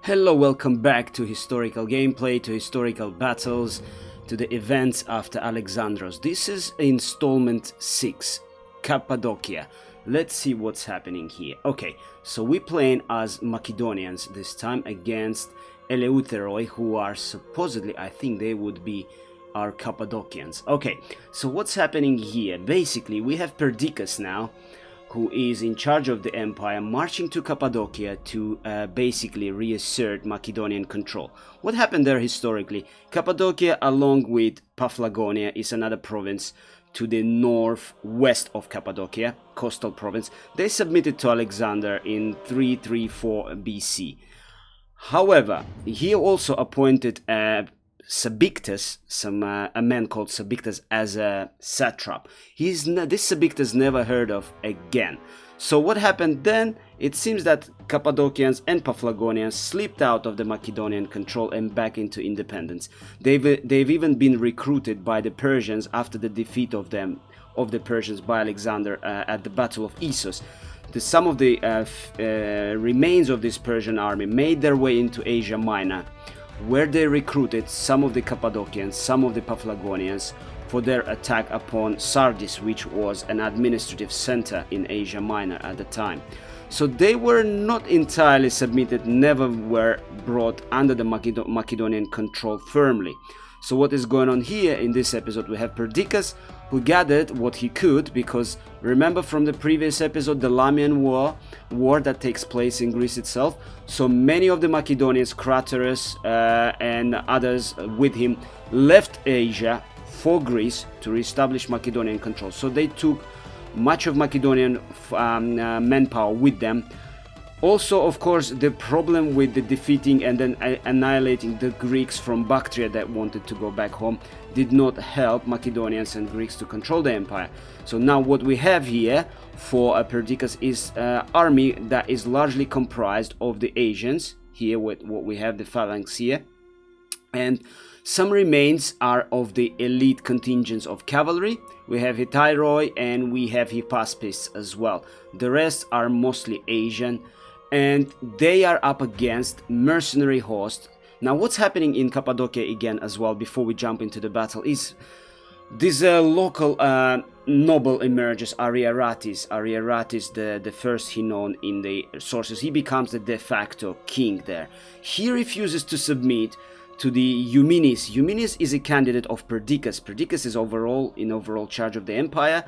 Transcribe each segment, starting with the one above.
Hello, welcome back to historical gameplay, to historical battles, to the events after Alexandros. This is installment 6, Kappadokia. Let's see what's happening here. Okay, so we're playing as Macedonians this time against Eleuteroi, who are supposedly, I think they would be our Kappadocians. Okay, so what's happening here? Basically, we have Perdiccas now, who is in charge of the empire, marching to Kappadokia to basically reassert Macedonian control. What happened there historically? Kappadokia, along with Paphlagonia, is another province to the northwest of Kappadokia, coastal province. They submitted to Alexander in 334 BC. However, he also appointed Sabictus, a man called Sabictus, as a satrap. This Sabictus never heard of again. So what happened then? It seems that Cappadocians and Paphlagonians slipped out of the Macedonian control and back into independence. They've even been recruited by the Persians after the defeat of the Persians by Alexander at the Battle of Issos. Some of the remains of this Persian army made their way into Asia Minor, where they recruited some of the Cappadocians, some of the Paphlagonians for their attack upon Sardis, which was an administrative center in Asia Minor at the time. So they were not entirely submitted, never were brought under the Macedonian control firmly. So what is going on here in this episode? We have Perdiccas, who gathered what he could, because remember from the previous episode, the Lamian war that takes place in Greece itself. So many of the Macedonians, Craterus and others with him, left Asia for Greece to reestablish Macedonian control. So they took much of Macedonian manpower with them. Also, of course, the problem with the defeating and then annihilating the Greeks from Bactria that wanted to go back home did not help Macedonians and Greeks to control the empire. So now what we have here for Perdiccas is an army that is largely comprised of the Asians. Here what we have, the phalanx here. And some remains are of the elite contingents of cavalry. We have Hetairoi and we have Hippaspists as well. The rest are mostly Asian, and they are up against mercenary hosts. Now what's happening in Kappadokia again as well, before we jump into the battle, is this local noble emerges, Ariaratis. Ariaratis, the first he known in the sources. He becomes the de facto king there. He refuses to submit to the Eumenes. Eumenes is a candidate of Perdiccas. Perdiccas is in overall charge of the empire,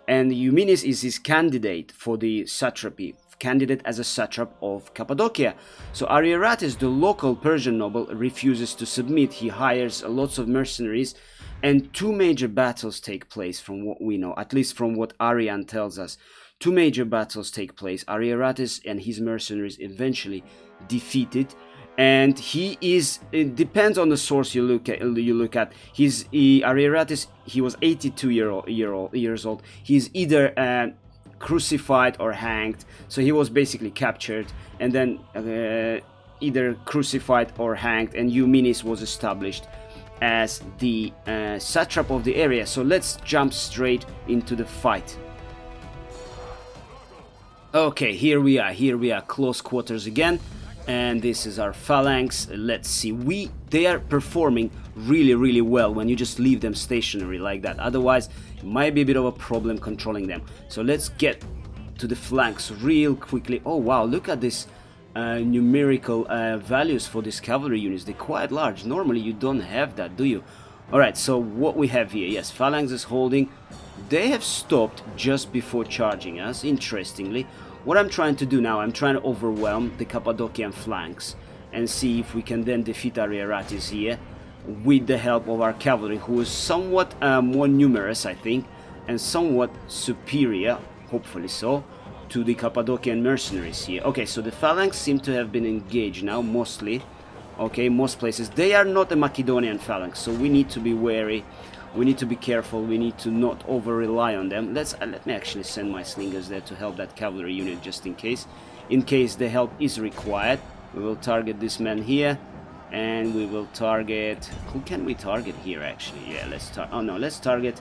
and Eumenes is his candidate for the satrapy, candidate as a satrap of Kappadokia. So Ariaratis, the local Persian noble, refuses to submit. He hires lots of mercenaries, and two major battles take place from what we know, at least from what Arian tells us. Two major battles take place. Ariaratis and his mercenaries eventually defeated, and it depends on the source you look at. Ariaratis, he was 82 years old. He's either crucified or hanged, so he was basically captured and then either crucified or hanged, and Eumenes was established as the satrap of the area. So let's jump straight into the fight. Okay, here we are, close quarters again, and this is our phalanx. Let's see, they are performing really well when you just leave them stationary like that. Otherwise it might be a bit of a problem controlling them. So let's get to the flanks real quickly. Oh wow, look at this numerical values for these cavalry units. They're quite large. Normally you don't have that, do you? Alright, so what we have here, yes, phalanx is holding. They have stopped just before charging us, interestingly. What I'm trying to do now, I'm trying to overwhelm the Kappadocian flanks and see if we can then defeat Ariaratis here with the help of our cavalry, who is somewhat more numerous, I think, and somewhat superior, hopefully so, to the Kappadocian mercenaries here. Okay, so the phalanx seem to have been engaged now, mostly. Okay, most places. They are not a Macedonian phalanx, so we need to be wary. We need to be careful. We need to not over-rely on them. Let me actually send my slingers there to help that cavalry unit, just in case. In case the help is required, we will target this man here. And we will target... Who can we target here, actually? Yeah, let's target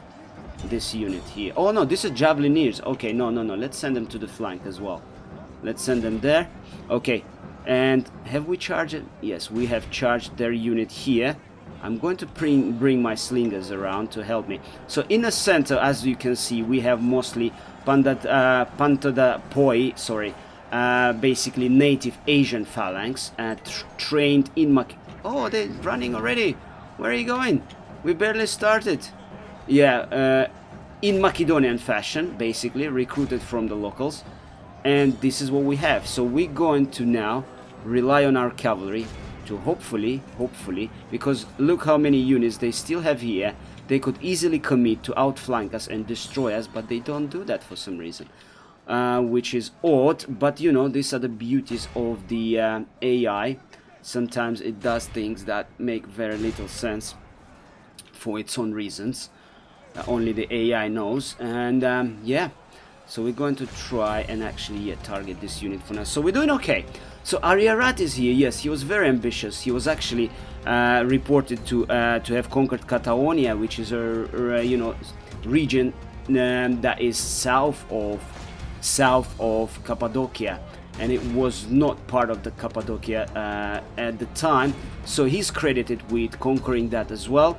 this unit here. Oh, no, this is Javelineers. Okay, no. Let's send them to the flank as well. Let's send them there. Okay, And have we charged it? Yes, we have charged their unit here. I'm going to bring my slingers around to help me. So in the center, as you can see, we have mostly Pantodapoi, sorry, basically native Asian phalanx, trained in Oh, they're running already. Where are you going? We barely started. Yeah, in Macedonian fashion, basically, recruited from the locals. And this is what we have. So we're going to now rely on our cavalry to hopefully, because look how many units they still have here. They could easily commit to outflank us and destroy us, but they don't do that for some reason, which is odd. But you know, these are the beauties of the AI. Sometimes it does things that make very little sense for its own reasons. Only the AI knows. And yeah, so we're going to try and actually target this unit for now. So we're doing okay. So Ariarates here, yes, he was very ambitious. He was actually reported to have conquered Kappadokia, which is a you know, region that is south of Kappadokia, and it was not part of the Kappadokia at the time. So he's credited with conquering that as well,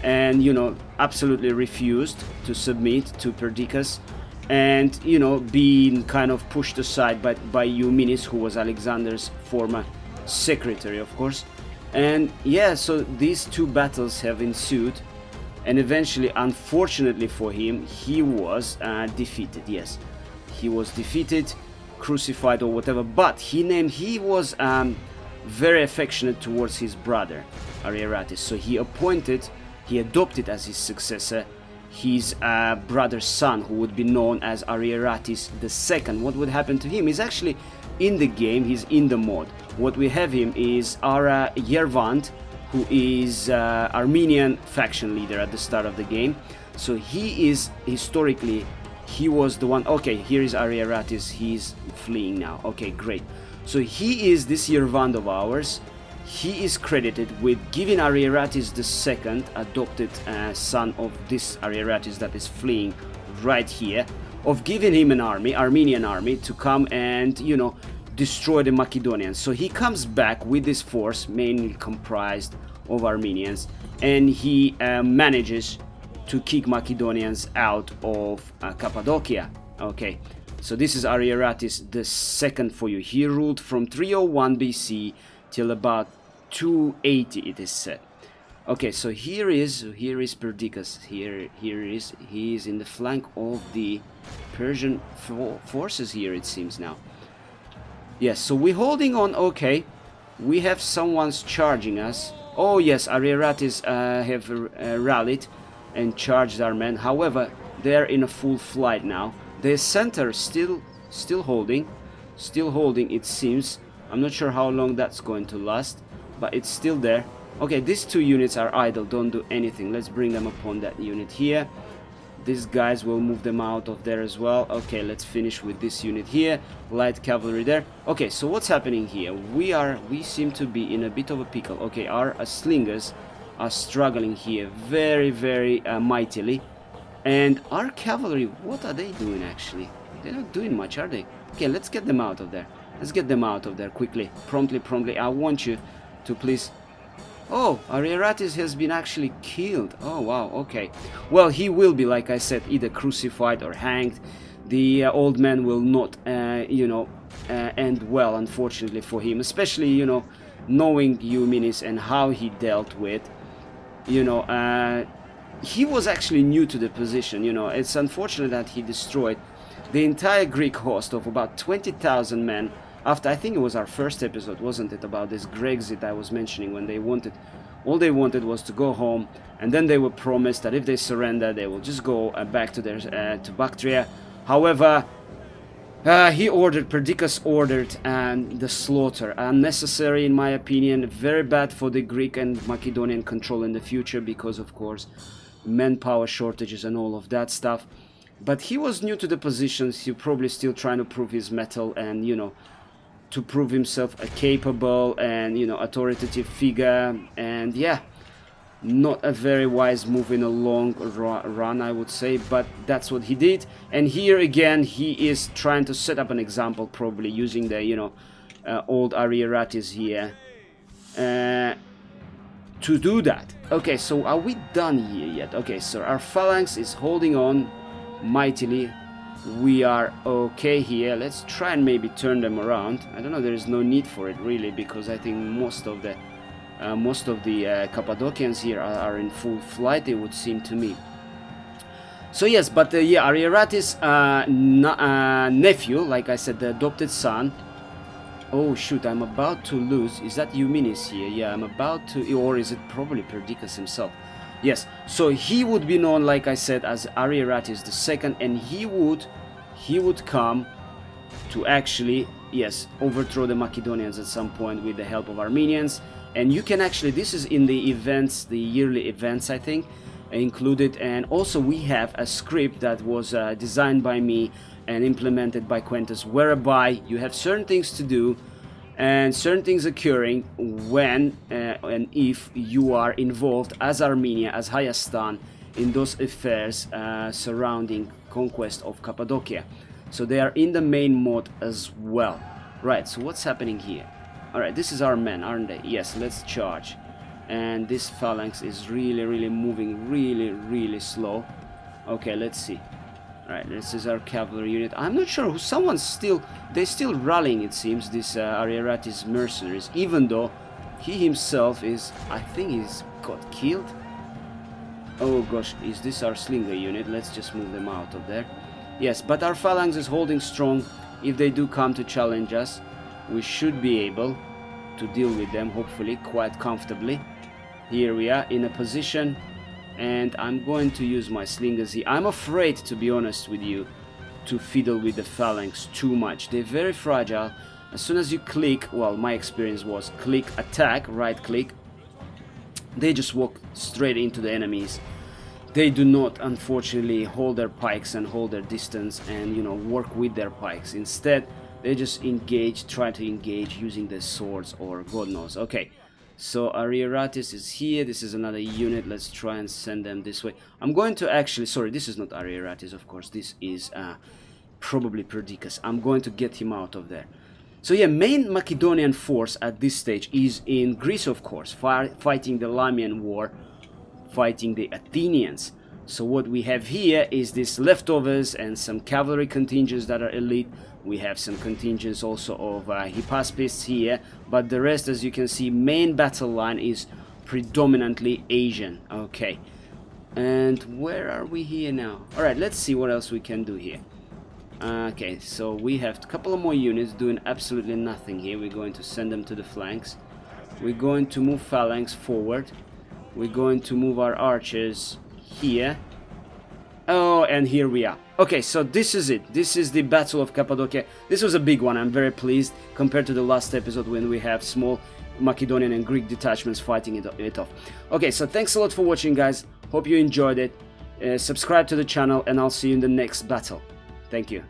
and you know, absolutely refused to submit to Perdiccas. And you know, being kind of pushed aside by Eumenes, who was Alexander's former secretary, of course. And yeah, so these two battles have ensued, and eventually, unfortunately for him, he was defeated. Yes, he was defeated, crucified or whatever, but he was very affectionate towards his brother Ariarates, so he adopted as his successor his brother's son, who would be known as Ariarates II. What would happen to him is actually in the game, he's in the mod. What we have him is our Yervant, who is Armenian faction leader at the start of the game. So he is, historically, he was the one. Okay, here is Ariarates, he's fleeing now. Okay, great. So he is this Yervant of ours. He is credited with giving Ariarates II, adopted son of this Ariarates that is fleeing right here, of giving him an army, Armenian army, to come and, you know, destroy the Macedonians. So he comes back with this force, mainly comprised of Armenians, and he manages to kick Macedonians out of Kappadokia. Okay, so this is Ariarates II for you. He ruled from 301 BC till about 280, it is said. Okay, so here is Perdiccas. He is in the flank of the Persian forces here, it seems now. Yes, so we're holding on. Okay, we have someone's charging us. Oh yes, Ariarates have rallied and charged our men. However, they're in a full flight now. The center still holding, it seems. I'm not sure how long that's going to last, but it's still there. Okay, these two units are idle, don't do anything. Let's bring them upon that unit here. These guys will move them out of there as well. Okay, let's finish with this unit here. Light cavalry there. Okay, so what's happening here? We seem to be in a bit of a pickle. Okay, our slingers are struggling here very, very mightily. And our cavalry, what are they doing actually? They're not doing much, are they? Okay, let's get them out of there. Let's get them out of there quickly. Promptly. I want you to please... Oh, Ariarates has been actually killed. Oh, wow, okay. Well, he will be, like I said, either crucified or hanged. The old man will not, you know, end well, unfortunately for him. Especially, you know, knowing Eumenes and how he dealt with, you know, he was actually new to the position, you know. It's unfortunate that he destroyed the entire Greek host of about 20,000 men. After, I think it was our first episode, wasn't it, about this Grexit I was mentioning, when all they wanted was to go home, and then they were promised that if they surrender, they will just go back to their to Bactria. However, Perdiccas ordered the slaughter, unnecessary in my opinion, very bad for the Greek and Macedonian control in the future, because of course manpower shortages and all of that stuff. But he was new to the positions. He probably still trying to prove his mettle, and you know, to prove himself a capable and, you know, authoritative figure. And yeah, not a very wise move in a long run, I would say, but that's what he did. And here again, he is trying to set up an example, probably using the, you know, old Arieratis here to do that. Okay, so are we done here yet? Okay, so our phalanx is holding on mightily. We are okay here. Let's try and maybe turn them around. I don't know, there is no need for it really, because I think most of the Kappadocians here are in full flight, it would seem to me. So yes, but yeah, Arieratis' nephew, like I said, the adopted son. Oh shoot, I'm about to lose. Is that Eumenes here? Yeah, I'm about to, or is it probably Perdiccas himself? Yes, so he would be known, like I said, as Arieratis II, and he would come to actually, yes, overthrow the Macedonians at some point with the help of Armenians. And you can actually, this is in the events, the yearly events, I think, included. And also we have a script that was designed by me and implemented by Quintus, whereby you have certain things to do and certain things occurring when and if you are involved as Armenia, as Hayastan, in those affairs surrounding conquest of Kappadokia. So they are in the main mode as well. Right, so what's happening here? Alright, this is our men, aren't they? Yes, let's charge. And this phalanx is really moving really slow. Okay, let's see. Alright, this is our cavalry unit. I'm not sure who, they're still rallying, it seems, this Arieratis mercenaries, even though he himself is, I think he's got killed. Oh gosh, is this our slinger unit? Let's just move them out of there. Yes, but our phalanx is holding strong. If they do come to challenge us, we should be able to deal with them, hopefully, quite comfortably. Here we are in a position, and I'm going to use my slingers here. I'm afraid, to be honest with you, to fiddle with the phalanx too much. They're very fragile. As soon as you click, well, my experience was click attack, right click, they just walk straight into the enemies. They do not, unfortunately, hold their pikes and hold their distance and, you know, work with their pikes. Instead, they just try to engage using their swords or God knows. Okay, so Arieratis is here. This is another unit. Let's try and send them this way. I'm going to actually, sorry, this is not Arieratis, of course. This is probably Perdiccas. I'm going to get him out of there. So yeah, main Macedonian force at this stage is in Greece, of course, fighting the Lamian War, fighting the Athenians. So what we have here is this leftovers and some cavalry contingents that are elite. We have some contingents also of Hypaspists here, but the rest, as you can see, main battle line is predominantly Asian. Okay, and where are we here now? Alright, let's see what else we can do here. Okay, so we have a couple of more units doing absolutely nothing here. We're going to send them to the flanks. We're going to move phalanx forward. We're going to move our archers here. Oh, and here we are. Okay, so this is it. This is the Battle of Kappadokia. This was a big one. I'm very pleased compared to the last episode when we have small Macedonian and Greek detachments fighting it off. Okay, so thanks a lot for watching, guys. Hope you enjoyed it. Subscribe to the channel, and I'll see you in the next battle. Thank you.